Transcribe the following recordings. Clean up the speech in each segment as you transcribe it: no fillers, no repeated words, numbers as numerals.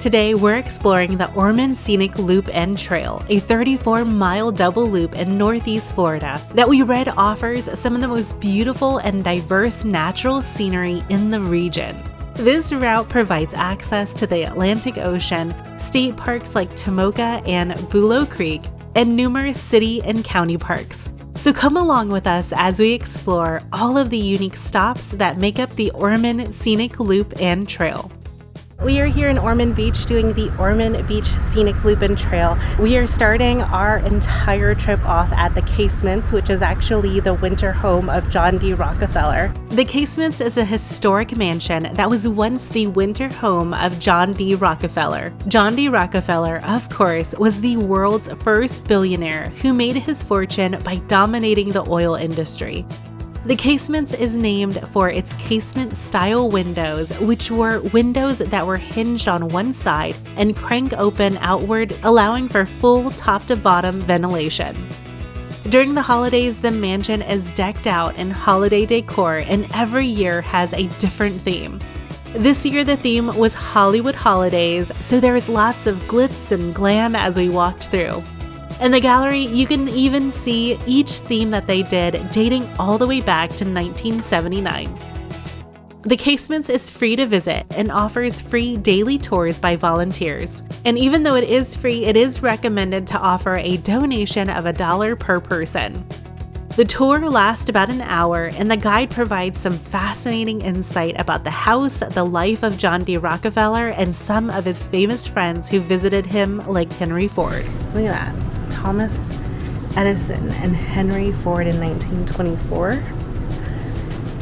Today, we're exploring the Ormond Scenic Loop and Trail, a 34-mile double loop in Northeast Florida that we read offers some of the most beautiful and diverse natural scenery in the region. This route provides access to the Atlantic Ocean, state parks like Tamoka and Boow Creek, and numerous city and county parks. So come along with us as we explore all of the unique stops that make up the Ormond Scenic Loop and Trail. We are here in Ormond Beach doing the Ormond Beach Scenic Loop and Trail. We are starting our entire trip off at the Casements, which is actually the winter home of John D. Rockefeller. The Casements is a historic mansion that was once the winter home of John D. Rockefeller. John D. Rockefeller, of course, was the world's first billionaire who made his fortune by dominating the oil industry. The Casements is named for its casement-style windows, which were windows that were hinged on one side and crank open outward, allowing for full top-to-bottom ventilation. During the holidays, the mansion is decked out in holiday decor and every year has a different theme. This year the theme was Hollywood Holidays, so there was lots of glitz and glam as we walked through. In the gallery, you can even see each theme that they did dating all the way back to 1979. The Casements is free to visit and offers free daily tours by volunteers. And even though it is free, it is recommended to offer a donation of $1 per person. The tour lasts about an hour, and the guide provides some fascinating insight about the house, the life of John D. Rockefeller, and some of his famous friends who visited him, like Henry Ford. Look at that. Thomas Edison and Henry Ford in 1924.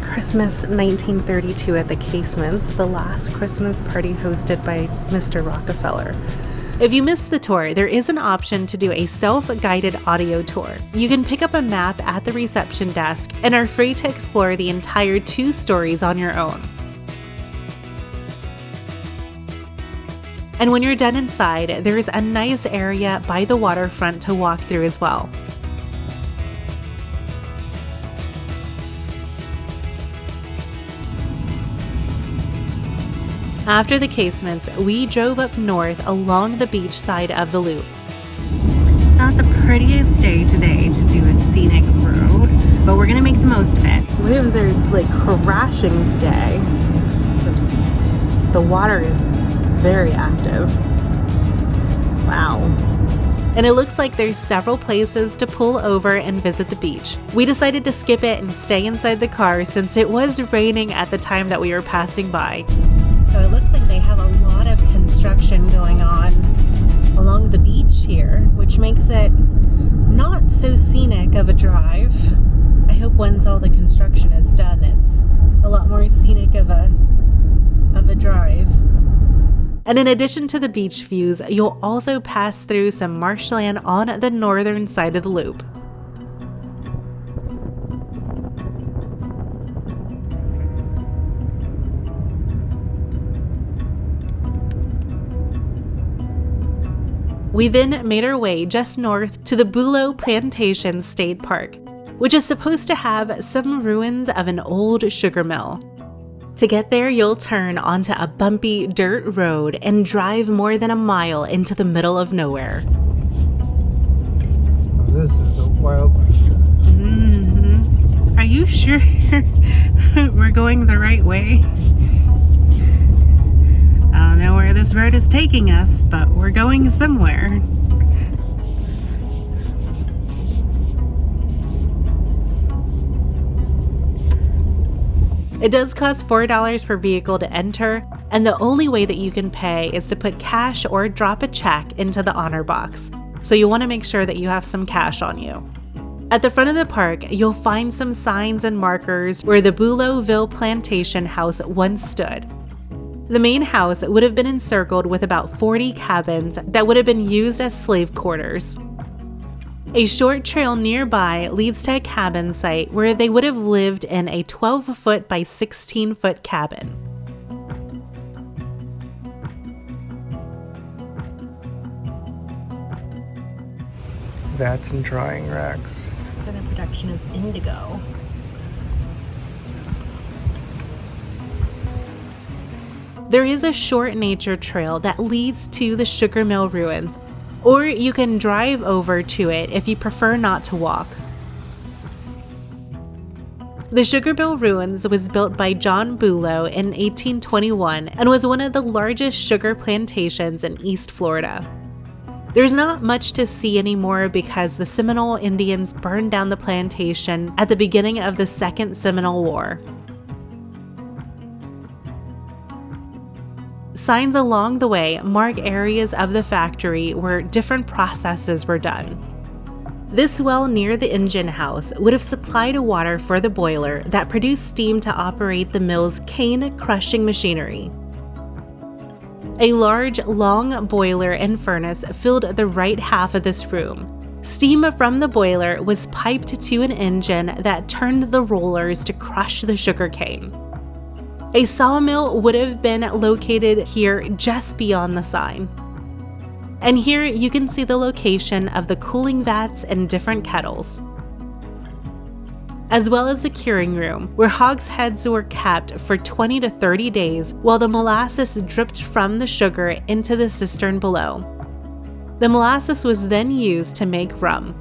Christmas 1932 at the Casements, the last Christmas party hosted by Mr. Rockefeller. If you missed the tour, there is an option to do a self-guided audio tour. You can pick up a map at the reception desk and are free to explore the entire 2 stories on your own. And when you're done inside, there's a nice area by the waterfront to walk through as well. After the Casements, we drove up north along the beach side of the loop. It's not the prettiest day today to do a scenic road, but we're gonna make the most of it. Waves are like crashing today. The water is very active. Wow. And it looks like there's several places to pull over and visit the beach. We decided to skip it and stay inside the car since it was raining at the time that we were passing by. So it looks like they have a lot of construction going on along the beach here, which makes it not so scenic of a drive. I hope once all the construction is done, it's a lot more scenic of a drive. And in addition to the beach views, you'll also pass through some marshland on the northern side of the loop. We then made our way just north to the Boow Plantation State Park, which is supposed to have some ruins of an old sugar mill. To get there, you'll turn onto a bumpy dirt road and drive more than a mile into the middle of nowhere. This is a wildlife track. Mm-hmm. Are you sure we're going the right way? I don't know where this road is taking us, but we're going somewhere. It does cost $4 per vehicle to enter, and the only way that you can pay is to put cash or drop a check into the honor box. So you want to make sure that you have some cash on you. At the front of the park, you'll find some signs and markers where the Boowville Plantation House once stood. The main house would have been encircled with about 40 cabins that would have been used as slave quarters. A short trail nearby leads to a cabin site where they would have lived in a 12-foot by 16-foot cabin. Vats and drying racks. For the production of indigo. There is a short nature trail that leads to the sugar mill ruins, or you can drive over to it if you prefer not to walk. The sugar mill ruins was built by John Boow in 1821 and was one of the largest sugar plantations in East Florida. There's not much to see anymore because the Seminole Indians burned down the plantation at the beginning of the Second Seminole War. Signs along the way mark areas of the factory where different processes were done. This well near the engine house would have supplied water for the boiler that produced steam to operate the mill's cane crushing machinery. A large, long boiler and furnace filled the right half of this room. Steam from the boiler was piped to an engine that turned the rollers to crush the sugar cane. A sawmill would have been located here just beyond the sign. And here you can see the location of the cooling vats and different kettles, as well as the curing room, where hogsheads were kept for 20 to 30 days while the molasses dripped from the sugar into the cistern below. The molasses was then used to make rum.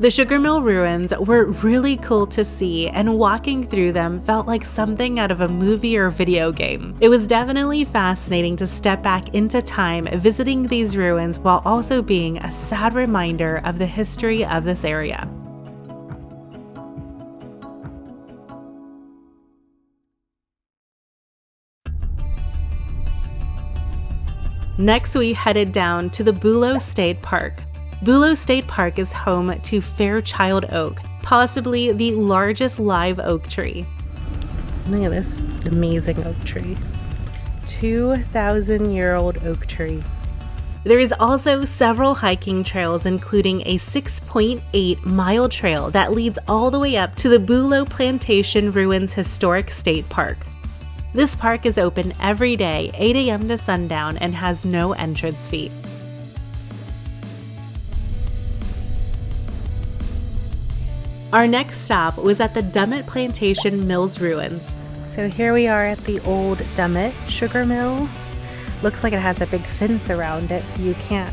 The sugar mill ruins were really cool to see, and walking through them felt like something out of a movie or video game. It was definitely fascinating to step back into time visiting these ruins while also being a sad reminder of the history of this area. Next, we headed down to the Boow State Park. Boow State Park is home to Fairchild Oak, possibly the largest live oak tree. Look at this amazing oak tree. 2,000-year-old oak tree. There is also several hiking trails, including a 6.8-mile trail that leads all the way up to the Boow Plantation Ruins Historic State Park. This park is open every day, 8 a.m. to sundown, and has no entrance fee. Our next stop was at the Dummit Plantation Mills Ruins. So here we are at the old Dummit sugar mill. Looks like it has a big fence around it, so you can't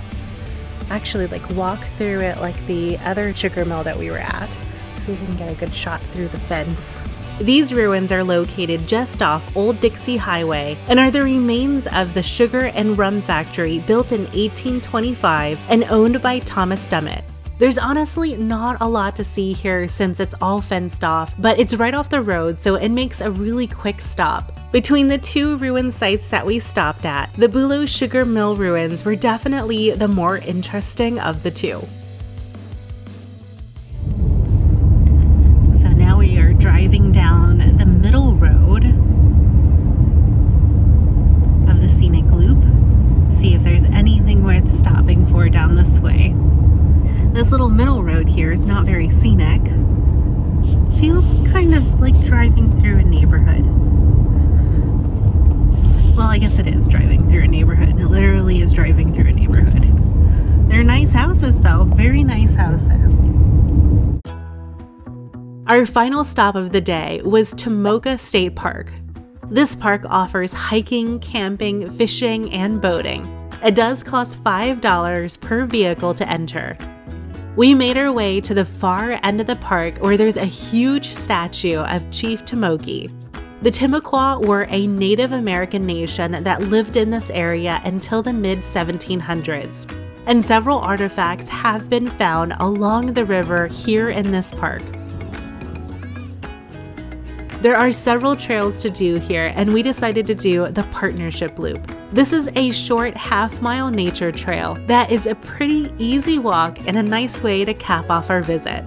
actually walk through it like the other sugar mill that we were at. So you can get a good shot through the fence. These ruins are located just off Old Dixie Highway and are the remains of the sugar and rum factory built in 1825 and owned by Thomas Dummit. There's honestly not a lot to see here since it's all fenced off, but it's right off the road, so it makes a really quick stop. Between the two ruin sites that we stopped at, the Boow Sugar Mill Ruins were definitely the more interesting of the two. So now we are driving down the middle road of the Scenic Loop. See if there's anything worth stopping for down this way. This little middle road here is not very scenic. Feels kind of like driving through a neighborhood. Well, I guess it is driving through a neighborhood. It literally is driving through a neighborhood. They're nice houses though, very nice houses. Our final stop of the day was Tamoka State Park. This park offers hiking, camping, fishing, and boating. It does cost $5 per vehicle to enter. We made our way to the far end of the park where there's a huge statue of Chief Tamoka. The Timucua were a Native American nation that lived in this area until the mid-1700s, and several artifacts have been found along the river here in this park. There are several trails to do here, and we decided to do the Partnership Loop. This is a short half-mile nature trail that is a pretty easy walk and a nice way to cap off our visit.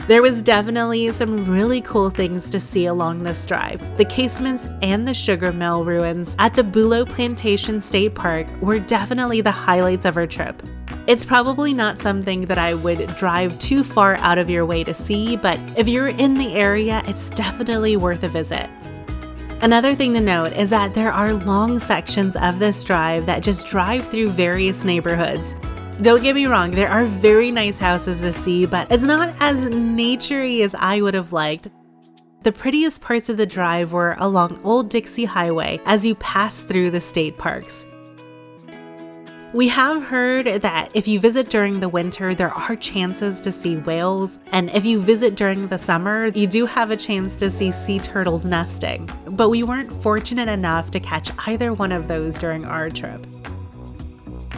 There was definitely some really cool things to see along this drive. The casements and the sugar mill ruins at the Boow Plantation State Park were definitely the highlights of our trip. It's probably not something that I would drive too far out of your way to see, but if you're in the area, it's definitely worth a visit. Another thing to note is that there are long sections of this drive that just drive through various neighborhoods. Don't get me wrong, there are very nice houses to see, but it's not as naturey as I would have liked. The prettiest parts of the drive were along Old Dixie Highway as you pass through the state parks. We have heard that if you visit during the winter, there are chances to see whales, and if you visit during the summer, you do have a chance to see sea turtles nesting. But we weren't fortunate enough to catch either one of those during our trip.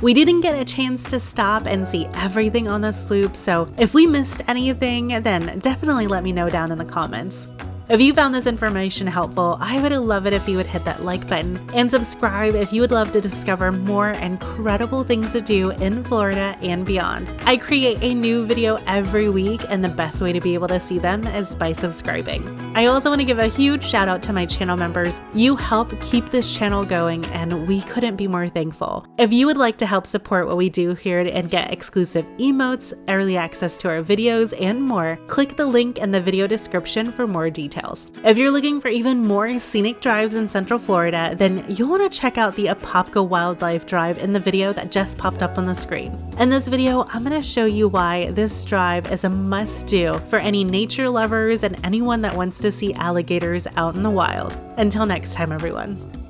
We didn't get a chance to stop and see everything on this loop, so if we missed anything, then definitely let me know down in the comments. If you found this information helpful, I would love it if you would hit that like button and subscribe if you would love to discover more incredible things to do in Florida and beyond. I create a new video every week, and the best way to be able to see them is by subscribing. I also want to give a huge shout out to my channel members. You help keep this channel going, and we couldn't be more thankful. If you would like to help support what we do here and get exclusive emotes, early access to our videos, and more, click the link in the video description for more details. If you're looking for even more scenic drives in Central Florida, then you'll want to check out the Apopka Wildlife Drive in the video that just popped up on the screen. In this video, I'm going to show you why this drive is a must-do for any nature lovers and anyone that wants to see alligators out in the wild. Until next time, everyone.